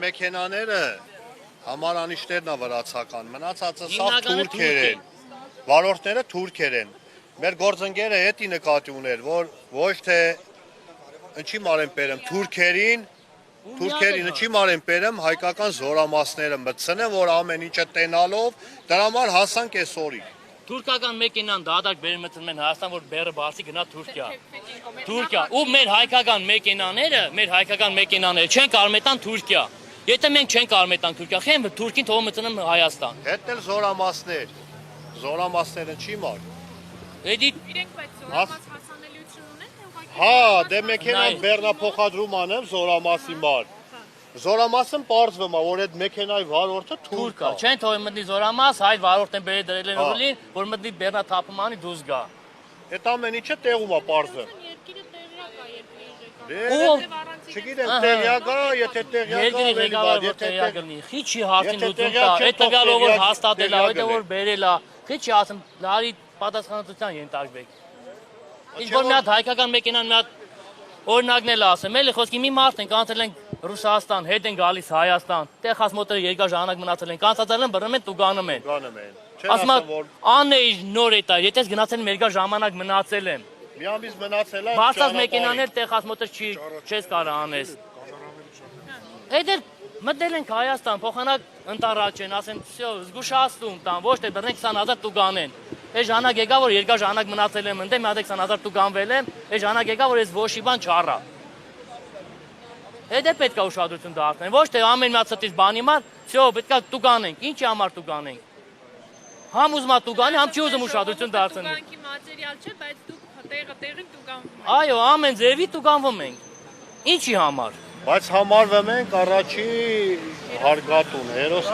մեքենաները համարանիշներն է վրացական, մնացածը սաղ թուրքեր են, վարորդները թուրքեր են, մեր գործընկերը հետի նկատի ուներ, որ ոչ թե ինչի մարեն պերեմ թուրքերին, ինչի մարեն պերեմ հայկական զորամասները մտցնեն, որ ամեն ինչը տենալով, դրա համար հասանք այս օրի։ Թուրքական մեքենան դադարք բերում մտնում են Հայաստան, որ բերը բացի գնա Թուրքիա, ու մեր հայկական մեքենաները չեն կարող մտան Թուրքիա, եթե մենք չենք կարող մտան Թուրքիա, խեն Թուրքին թող մտնեն Հայաստան։ Հետն էլ զորամասները չի մար։ Իրենք բայց զորամաս հասանելիություն ունեն, թե ուղղակի։ Հա, դե մեքենան բեռնափոխադրում անեմ զորամասի մար։ Զորամասն պարզվում է, որ այդ մեքենայի վարորդը թուրք է։ Չեն թողի մտնի զորամաս, հայ վարորդն բերի դրել են ուղին, որ մտնի բեռնաթափում անի դուրս գա։ Այդ ամեն ինչը տեղում է պարզը։ Երկիրը տեղյակ է, Չգիտեմ, տեղյակ է, եթե տեղյակ է, ավելի բադ, եթե տեղյակ է, խի չի հարցին լուծում տա, այդ տվյալը որ հաստատել է, այդ որ բերել է, խի չի ասում, լարի պատասխանատվության ենթարկվեք։ Իսկ որ մի հատ հայկական մեքենան մի հատ օրինակն էլ ասեմ, էլի խոսքի մի մարդ ենք անցել ենք Ռուսաստան, հետ են գալիս Հայաստան, Տեխաս մոտորը երկար ժամանակ մնացել են, կանցածել են, բռնում են ու գանում են։ Ասում եմ, անեի նոր է տա, եթե գնացել եմ երկար ժամանակ մնացել եմ։ Մի ամիս մնացել է։ Բարձած մեքենաներ Տեխաս մոտոր չես կարող անես։ Այդ էլ մտնել ենք Հայաստան, փոխանակ ընտառաջ են, ասեն, «Всё, զգուշացում տան, ոչ թե բռնենք 20,000 տու գանեն»։ Այս ժամանակ եկա, որ երկար ժամանակ մնացել եմ ընդեմ, մի հատ 20,000 տու գանվել եմ, այս ժամանակ եկա, որ ես ոչի բան չառա։ Այդ է պետք է ուշադրություն դարձնել, ոչ թե ամեն մի հատ ստից բանի մար, «Всё, պետք է տու գանենք», ինչի համար տու գանենք։ Համ ուզում է տու գանի, համ չի ուզում ուշադրություն դարձնել։ Տուգանքի մատերիալ չէ, բայց դուք տեղին տուգանվում եք։ Այո, ամեն ձևի տուգանվում ենք։ Ինչի համար։ Բայց համարվում ենք առաջի հարգատուն, հերոս